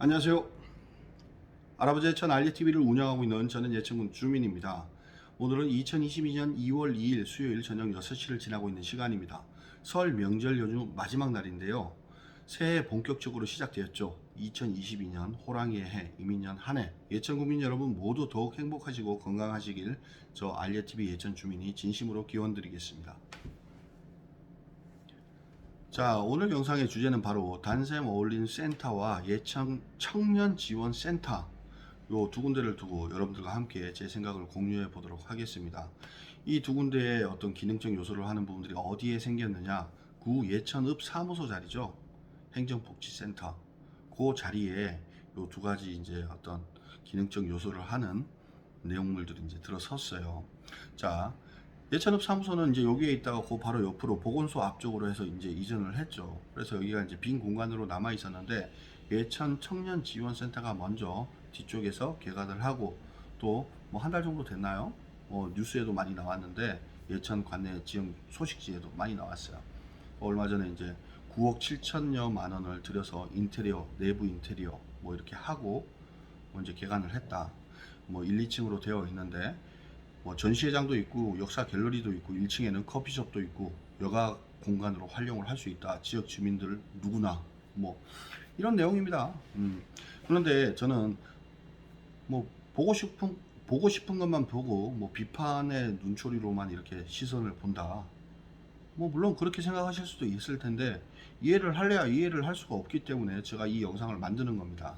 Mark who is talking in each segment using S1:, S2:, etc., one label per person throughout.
S1: 안녕하세요. 할아버지 예천 알리TV를 운영하고 있는 저는 예천군 주민입니다. 오늘은 2022년 2월 2일 수요일 저녁 6시를 지나고 있는 시간입니다. 설 명절 연휴 마지막 날인데요. 새해 본격적으로 시작되었죠. 2022년 호랑이의 해, 이민년 한 해, 예천국민 여러분 모두 더욱 행복하시고 건강하시길 저 알리TV 예천 주민이 진심으로 기원드리겠습니다. 자, 오늘 영상의 주제는 바로 단샘 어울린 센터와 예천 청년 지원 센터 요 두 군데를 두고 여러분들과 함께 제 생각을 공유해 보도록 하겠습니다. 이 두 군데의 어떤 기능적 요소를 하는 부분들이 어디에 생겼느냐? 구 예천읍 사무소 자리죠. 행정복지센터. 그 자리에 요 두 가지 이제 어떤 기능적 요소를 하는 내용물들이 이제 들어섰어요. 자, 예천읍 사무소는 이제 여기에 있다가 그 바로 옆으로 보건소 앞쪽으로 해서 이제 이전을 했죠. 그래서 여기가 이제 빈 공간으로 남아 있었는데 예천 청년 지원센터가 먼저 뒤쪽에서 개관을 하고 또 뭐 한 달 정도 됐나요? 뉴스에도 많이 나왔는데 예천 관내 지역 소식지에도 많이 나왔어요. 얼마 전에 이제 9억 7천여만 원을 들여서 인테리어, 내부 인테리어 뭐 이렇게 하고 뭐 이제 개관을 했다. 뭐 1, 2층으로 되어 있는데 뭐 전시회장도 있고 역사 갤러리도 있고 1층에는 커피숍도 있고 여가 공간으로 활용을 할 수 있다. 지역 주민들 누구나 뭐 이런 내용입니다. 그런데 저는 뭐 보고 싶은 것만 보고 뭐 비판의 눈초리로만 이렇게 시선을 본다. 뭐 물론 그렇게 생각하실 수도 있을 텐데 이해를 할래야 이해를 할 수가 없기 때문에 제가 이 영상을 만드는 겁니다.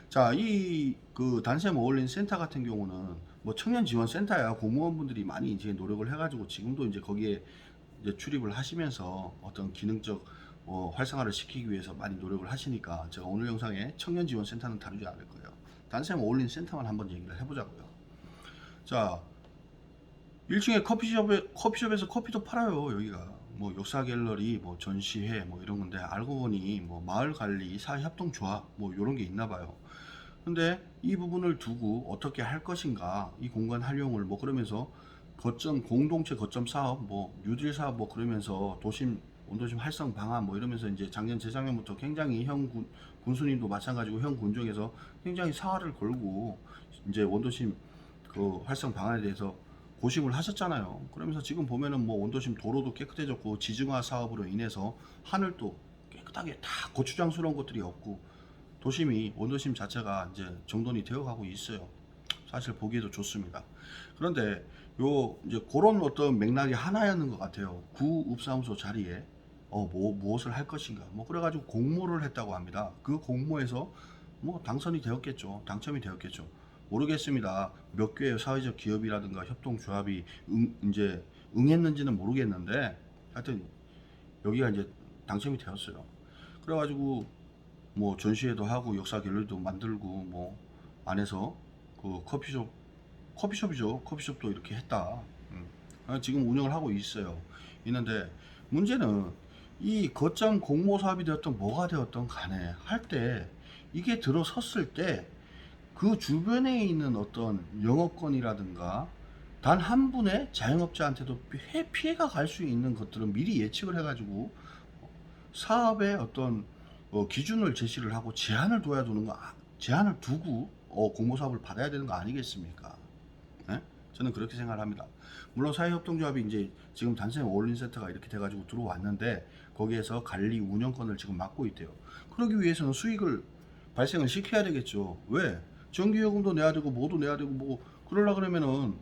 S1: 자, 이 그 단샘 어울린 센터 같은 경우는 뭐 청년 지원 센터야 공무원분들이 많이 이제 노력을 해가지고 지금도 이제 거기에 이제 출입을 하시면서 어떤 기능적 활성화를 시키기 위해서 많이 노력을 하시니까 제가 오늘 영상에 청년 지원 센터는 다루지 않을 거예요. 단샘 어울린 센터만 한번 얘기를 해보자고요. 자, 1층에 커피숍에서 커피도 팔아요. 여기가 뭐 역사 갤러리, 뭐 전시회, 뭐 이런 건데 알고 보니 뭐 마을 관리, 사회협동조합 뭐 이런 게 있나 봐요. 근데 이 부분을 두고 어떻게 할 것인가, 이 공간 활용을 뭐 그러면서 공동체 거점 사업, 뭐 뉴딜 사업 뭐 그러면서 원도심 활성 방안 뭐 이러면서 이제 작년 재작년부터 굉장히 군수님도 마찬가지고 형 군정에서 굉장히 사활을 걸고 이제 원도심 그 활성 방안에 대해서 고심을 하셨잖아요. 그러면서 지금 보면은 뭐 원도심 도로도 깨끗해졌고 지중화 사업으로 인해서 하늘도 깨끗하게 다 고추장스러운 것들이 없고 도심이 원도심 자체가 이제 정돈이 되어가고 있어요. 사실 보기에도 좋습니다. 그런데 요 이제 그런 어떤 맥락이 하나였는 것 같아요. 구읍사무소 자리에 무엇을 할 것인가 뭐 그래가지고 공모를 했다고 합니다. 그 공모에서 뭐 당선이 되었겠죠. 당첨이 되었겠죠. 모르겠습니다. 몇 개의 사회적 기업이라든가 협동조합이 이제 응했는지는 모르겠는데 하여튼 여기가 이제 당첨이 되었어요. 그래가지고 뭐 전시회도 하고 역사 갤러리도 만들고 뭐 안에서 그 커피숍이죠. 커피숍도 이렇게 했다. 지금 운영을 하고 있는데 문제는 이 거점 공모 사업이 되었던 뭐가 되었던 간에 할 때 이게 들어섰을 때 그 주변에 있는 어떤 영업권이라든가 단 한 분의 자영업자한테도 피해가 갈 수 있는 것들은 미리 예측을 해가지고 사업의 어떤 기준을 제시를 하고 제한을 두고 공모 사업을 받아야 되는 거 아니겠습니까? 네? 저는 그렇게 생각을 합니다. 물론 사회협동조합이 이제 지금 단샘 어울린 센터가 이렇게 돼가지고 들어왔는데 거기에서 관리 운영권을 지금 맡고 있대요. 그러기 위해서는 수익을 발생을 시켜야 되겠죠. 왜? 전기요금도 내야 되고 뭐도 내야 되고 뭐 그러려 그러면은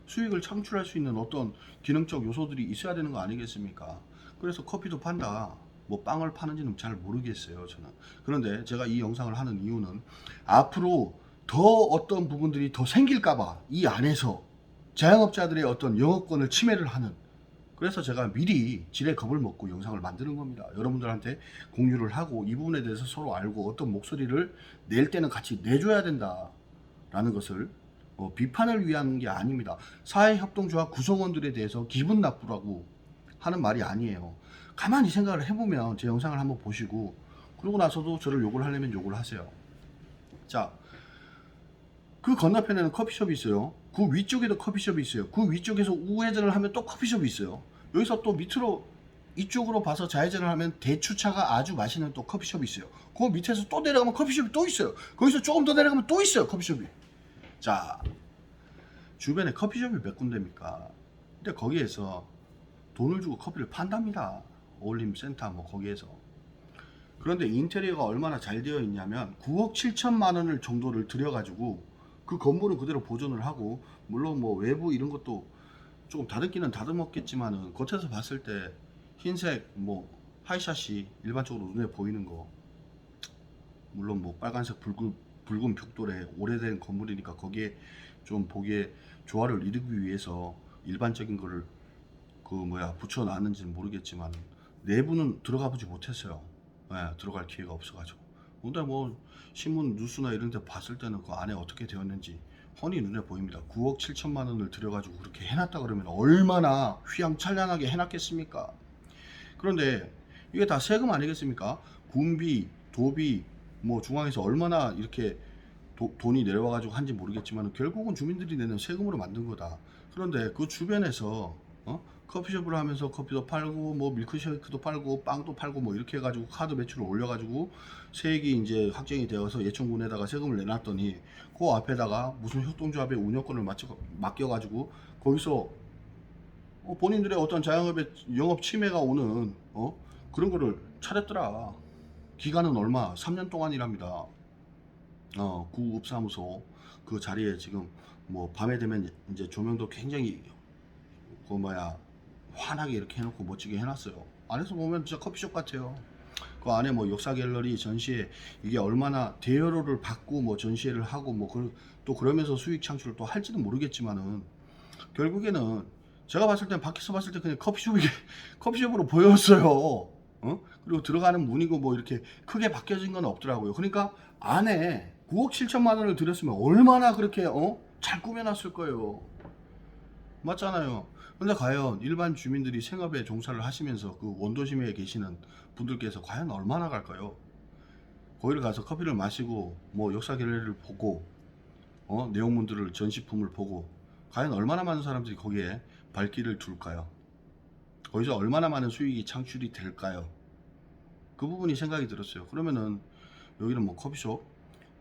S1: 수익을 창출할 수 있는 어떤 기능적 요소들이 있어야 되는 거 아니겠습니까? 그래서 커피도 판다. 뭐 빵을 파는지는 잘 모르겠어요, 저는. 그런데 제가 이 영상을 하는 이유는 앞으로 더 어떤 부분들이 더 생길까봐 이 안에서 자영업자들의 어떤 영업권을 침해를 하는, 그래서 제가 미리 지레 겁을 먹고 영상을 만드는 겁니다. 여러분들한테 공유를 하고 이 부분에 대해서 서로 알고 어떤 목소리를 낼 때는 같이 내줘야 된다라는 것을 비판을 위한 게 아닙니다. 사회협동조합 구성원들에 대해서 기분 나쁘라고 하는 말이 아니에요. 가만히 생각을 해보면 제 영상을 한번 보시고 그러고 나서도 저를 욕을 하려면 욕을 하세요. 자, 그 건너편에는 커피숍이 있어요. 그 위쪽에도 커피숍이 있어요. 그 위쪽에서 우회전을 하면 또 커피숍이 있어요. 여기서 또 밑으로 이쪽으로 봐서 좌회전을 하면 대추차가 아주 맛있는 또 커피숍이 있어요. 그 밑에서 또 내려가면 커피숍이 또 있어요. 거기서 조금 더 내려가면 또 있어요, 커피숍이. 자, 주변에 커피숍이 몇 군데입니까? 근데 거기에서 돈을 주고 커피를 판답니다. 어울림 센터 뭐 거기에서. 그런데 인테리어가 얼마나 잘 되어 있냐면 9억 7천만 원을 정도를 들여가지고 그 건물은 그대로 보존을 하고, 물론 뭐 외부 이런 것도 조금 다듬기는 다듬었겠지만은 겉에서 봤을 때 흰색 뭐 하이샷이 일반적으로 눈에 보이는 거, 물론 뭐 빨간색 붉은 벽돌에 오래된 건물이니까 거기에 좀 보기에 조화를 이루기 위해서 일반적인 거를 붙여놨는지는 모르겠지만 내부는 들어가 보지 못했어요. 예, 들어갈 기회가 없어가지고. 근데 뭐 신문 뉴스나 이런 데 봤을 때는 그 안에 어떻게 되었는지 훤히 눈에 보입니다. 9억 7천만 원을 들여가지고 그렇게 해놨다 그러면 얼마나 휘황찬란하게 해놨겠습니까? 그런데 이게 다 세금 아니겠습니까? 군비, 도비, 뭐 중앙에서 얼마나 이렇게 돈이 내려와가지고 한지 모르겠지만 결국은 주민들이 내는 세금으로 만든 거다. 그런데 그 주변에서 커피숍을 하면서 커피도 팔고 뭐 밀크쉐이크도 팔고 빵도 팔고 뭐 이렇게 해가지고 카드 매출을 올려가지고 세액이 이제 확정이 되어서 예천군에다가 세금을 내놨더니 그 앞에다가 무슨 협동조합의 운영권을 맡겨가지고 거기서 본인들의 어떤 자영업의 영업 침해가 오는 그런 거를 차렸더라. 기간은 얼마? 3년 동안이랍니다. 구급사무소 그 자리에 지금 뭐 밤에 되면 이제 조명도 굉장히 환하게 이렇게 해놓고 멋지게 해놨어요. 안에서 보면 진짜 커피숍 같아요. 그 안에 뭐 역사 갤러리 전시회 이게 얼마나 대여료를 받고 뭐 전시회를 하고 또 그러면서 수익 창출을 또 할지는 모르겠지만은 결국에는 제가 봤을 땐 밖에서 봤을 때 그냥 커피숍으로 보였어요. 그리고 들어가는 문이고 뭐 이렇게 크게 바뀌어진 건 없더라고요. 그러니까 안에 9억 7천만 원을 들였으면 얼마나 그렇게 잘 꾸며놨을 거예요. 맞잖아요. 근데 과연 일반 주민들이 생업에 종사를 하시면서 그 원도심에 계시는 분들께서 과연 얼마나 갈까요? 거기를 가서 커피를 마시고 뭐 역사 갤러리를 보고 내용물들을 전시품을 보고 과연 얼마나 많은 사람들이 거기에 발길을 둘까요? 거기서 얼마나 많은 수익이 창출이 될까요? 그 부분이 생각이 들었어요. 그러면은 여기는 뭐 커피숍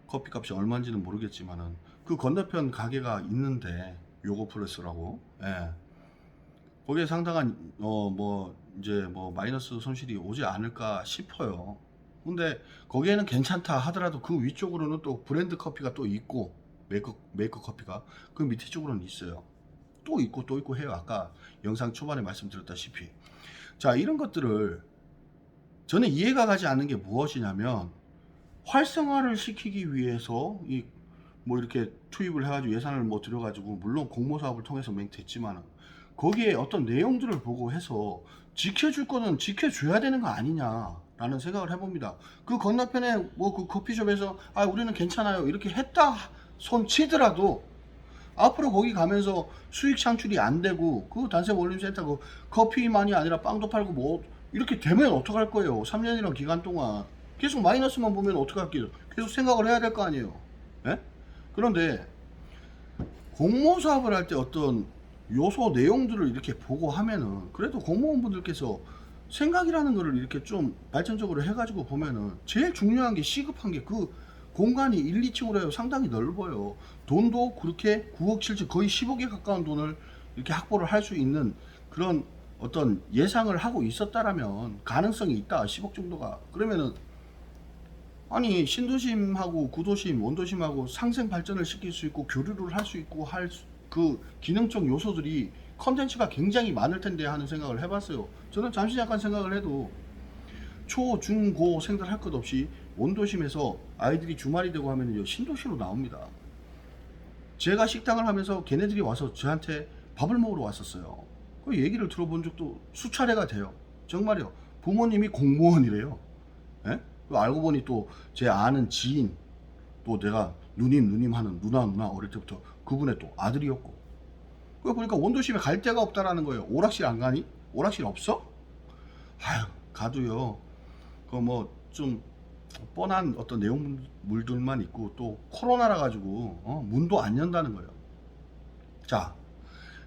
S1: 커피값이 얼마인지는 모르겠지만은 그 건너편 가게가 있는데 요거 플러스라고, 예. 거기에 상당한 이제 마이너스 손실이 오지 않을까 싶어요. 근데 거기에는 괜찮다 하더라도 그 위쪽으로는 또 브랜드 커피가 또 있고 메이커 커피가 그 밑에 쪽으로는 있어요. 또 있고 해요. 아까 영상 초반에 말씀드렸다시피. 자, 이런 것들을 저는 이해가 가지 않는 게 무엇이냐면 활성화를 시키기 위해서 이렇게 투입을 해가지고 예산을 들여가지고 물론 공모 사업을 통해서 됐지만 거기에 어떤 내용들을 보고 해서 지켜줄 거는 지켜줘야 되는 거 아니냐라는 생각을 해봅니다. 그 건너편에 그 커피숍에서 우리는 괜찮아요 이렇게 했다 손 치더라도 앞으로 거기 가면서 수익 창출이 안 되고 그 단세 원림센터 그 커피만이 아니라 빵도 팔고 뭐 이렇게 되면 어떡할 거예요. 3년이라는 기간 동안 계속 마이너스만 보면 어떡할게요. 계속 생각을 해야 될 거 아니에요. 예? 그런데 공모 사업을 할 때 어떤 요소 내용들을 이렇게 보고 하면은 그래도 공무원분들께서 생각이라는 거를 이렇게 좀 발전적으로 해가지고 보면은 제일 중요한 게 시급한 게 그 공간이 1, 2층으로 해요. 상당히 넓어요. 돈도 그렇게 9억 7천 거의 10억에 가까운 돈을 이렇게 확보를 할 수 있는 그런 어떤 예상을 하고 있었다라면 가능성이 있다. 10억 정도가. 그러면은 아니 신도심하고 구도심, 원도심하고 상생 발전을 시킬 수 있고 교류를 할 수 있고 그 기능적 요소들이 컨텐츠가 굉장히 많을 텐데 하는 생각을 해봤어요. 저는 잠시 잠깐 생각을 해도 초, 중, 고 생각할 것 없이 원도심에서 아이들이 주말이 되고 하면 신도시로 나옵니다. 제가 식당을 하면서 걔네들이 와서 저한테 밥을 먹으러 왔었어요. 그 얘기를 들어본 적도 수차례가 돼요. 정말요. 부모님이 공무원이래요. 예? 알고 보니 또 제 아는 지인, 또 내가 누님 하는 누나 어릴 때부터 그분의 또 아들이었고. 그거 보니까 원도심에 갈 데가 없다라는 거예요. 오락실 안 가니? 오락실 없어? 아유, 가도요. 좀 뻔한 어떤 내용물들만 있고 또 코로나라 가지고 문도 안 연다는 거예요. 자,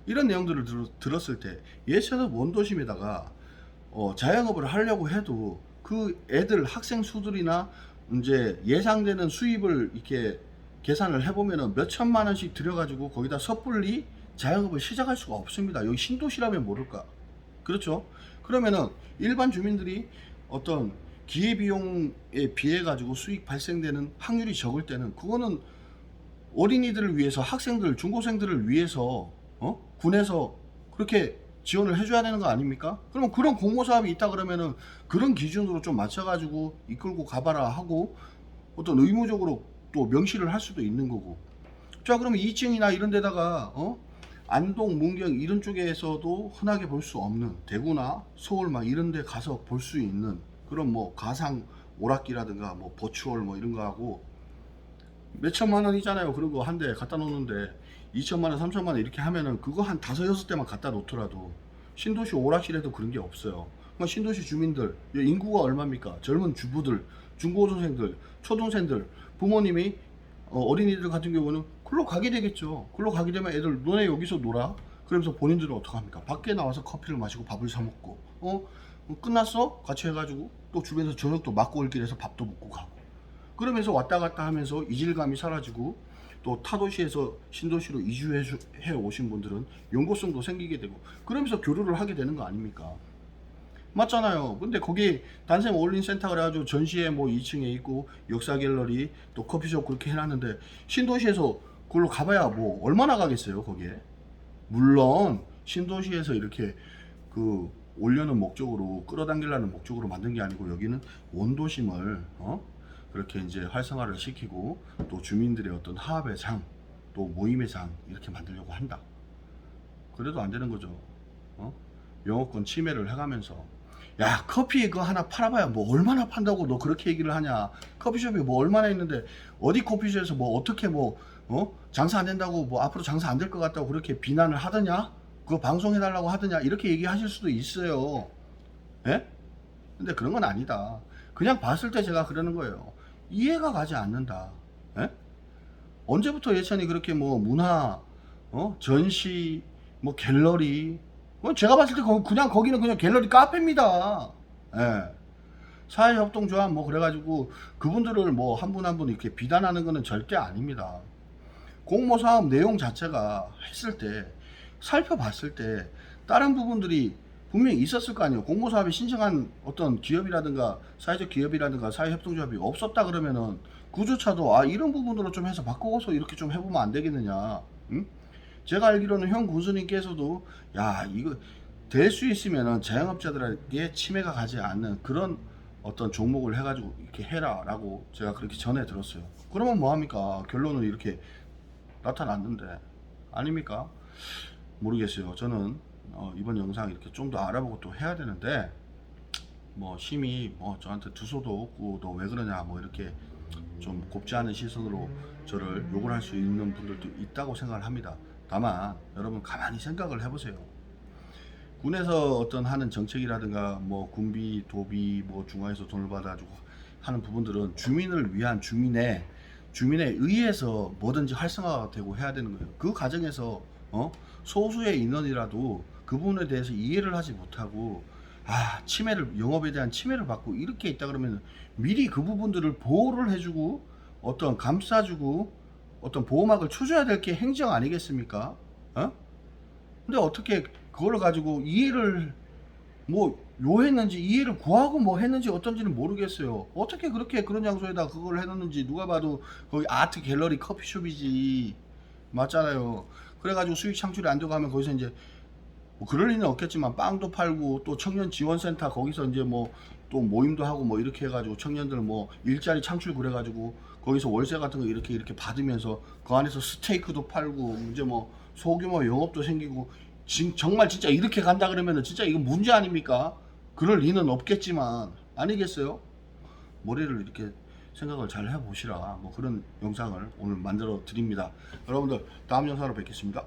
S1: 이런 내용들을 들었을 때 예전에 원도심에다가 자영업을 하려고 해도 그 애들 학생 수들이나 이제 예상되는 수입을 이렇게 계산을 해보면은 몇 천만 원씩 들여가지고 거기다 섣불리 자영업을 시작할 수가 없습니다. 여기 신도시라면 모를까? 그렇죠? 그러면은 일반 주민들이 어떤 기회비용에 비해 가지고 수익 발생되는 확률이 적을 때는 그거는 어린이들을 위해서, 학생들, 중고생들을 위해서 군에서 그렇게 지원을 해줘야 되는 거 아닙니까? 그러면 그런 공모 사업이 있다 그러면은 그런 기준으로 좀 맞춰가지고 이끌고 가봐라 하고 어떤 의무적으로 또 명시를 할 수도 있는 거고. 자, 그러면 2층이나 이런 데다가 안동, 문경 이런 쪽에서도 흔하게 볼 수 없는, 대구나 서울 막 이런 데 가서 볼 수 있는 그런 뭐 가상 오락기라든가 뭐 버추얼 뭐 이런 거 하고 몇 천만 원이잖아요. 그런 거 한 대 갖다 놓는데 2천만 원, 3천만 원 이렇게 하면은 그거 한 5-6대만 갖다 놓더라도 신도시 오락실에도 그런 게 없어요. 그러니까 신도시 주민들, 인구가 얼마입니까? 젊은 주부들, 중고등생들, 초등생들, 부모님이 어린이들 같은 경우는 글로 가게 되겠죠. 글로 가게 되면 애들 너네 여기서 놀아. 그러면서 본인들은 어떡합니까? 밖에 나와서 커피를 마시고 밥을 사 먹고 끝났어? 같이 해가지고 또 주변에서 저녁도 막골길에서 밥도 먹고 가고 그러면서 왔다 갔다 하면서 이질감이 사라지고 또 타도시에서 신도시로 이주해 오신 분들은 연고성도 생기게 되고 그러면서 교류를 하게 되는 거 아닙니까? 맞잖아요. 근데 거기 단샘 어울린 센터 그래가지고 전시회 뭐 2층에 있고 역사 갤러리 또 커피숍 그렇게 해놨는데 신도시에서 그걸로 가봐야 뭐 얼마나 가겠어요 거기에. 물론 신도시에서 이렇게 그 올려는 목적으로 끌어당기려는 목적으로 만든 게 아니고 여기는 원도심을 그렇게 이제 활성화를 시키고 또 주민들의 어떤 화합의 장, 또 모임의 장 이렇게 만들려고 한다. 그래도 안 되는 거죠. 영어권 침해를 해가면서 야 커피 그거 하나 팔아봐야 뭐 얼마나 판다고 너 그렇게 얘기를 하냐. 커피숍이 뭐 얼마나 있는데 어디 커피숍에서 뭐 어떻게 뭐 장사 안 된다고 뭐 앞으로 장사 안 될 것 같다고 그렇게 비난을 하더냐. 그거 방송해달라고 하더냐 이렇게 얘기하실 수도 있어요. 예? 근데 그런 건 아니다. 그냥 봤을 때 제가 그러는 거예요. 이해가 가지 않는다. 예? 언제부터 예천이 그렇게 뭐 문화, 전시, 뭐 갤러리, 제가 봤을 때 그냥 거기는 그냥 갤러리 카페입니다. 예. 사회협동조합 뭐 그래가지고 그분들을 뭐 한 분 한 분 이렇게 비난하는 거는 절대 아닙니다. 공모사업 내용 자체가 했을 때 살펴봤을 때 다른 부분들이 분명히 있었을 거 아니에요. 공모사업에 신청한 어떤 기업이라든가 사회적 기업이라든가 사회협동조합이 없었다 그러면은 그조차도 이런 부분으로 좀 해서 바꿔서 이렇게 좀 해보면 안 되겠느냐. 응? 제가 알기로는 형 군수님께서도 야 이거 될 수 있으면은 자영업자들에게 침해가 가지 않는 그런 어떤 종목을 해가지고 이렇게 해라 라고 제가 그렇게 전해 들었어요. 그러면 뭐합니까? 결론은 이렇게 나타났는데 아닙니까? 모르겠어요. 저는 이번 영상 이렇게 좀 더 알아보고 또 해야 되는데 뭐 심히 뭐 저한테 두서도 없고 너 왜 그러냐 뭐 이렇게 좀 곱지 않은 시선으로 저를 욕을 할 수 있는 분들도 있다고 생각을 합니다. 다만 여러분 가만히 생각을 해보세요. 군에서 어떤 하는 정책이라든가 뭐 군비, 도비, 뭐 중앙에서 돈을 받아주고 하는 부분들은 주민을 위한 주민에 의해서 뭐든지 활성화가 되고 해야 되는 거예요. 그 과정에서 소수의 인원이라도 그 부분에 대해서 이해를 하지 못하고 침해를 영업에 대한 침해를 받고 이렇게 있다 그러면 미리 그 부분들을 보호를 해주고 어떤 감싸주고 어떤 보호막을 쳐줘야 될 게 행정 아니겠습니까? 근데 어떻게 그걸 가지고 이해를 뭐 요했는지 이해를 구하고 뭐 했는지 어떤지는 모르겠어요. 어떻게 그렇게 그런 장소에다 그걸 해놓는지 누가 봐도 거기 아트 갤러리 커피숍이지. 맞잖아요. 그래가지고 수익 창출이 안 되고 하면 거기서 이제 뭐 그럴 리는 없겠지만 빵도 팔고 또 청년 지원센터 거기서 이제 뭐 또 모임도 하고 뭐 이렇게 해가지고 청년들 뭐 일자리 창출 그래가지고 거기서 월세 같은 거 이렇게 받으면서 그 안에서 스테이크도 팔고 이제 뭐 소규모 영업도 생기고 정말 진짜 이렇게 간다 그러면은 진짜 이거 문제 아닙니까? 그럴 리는 없겠지만 아니겠어요? 머리를 이렇게 생각을 잘 해보시라 뭐 그런 영상을 오늘 만들어 드립니다. 여러분들 다음 영상으로 뵙겠습니다.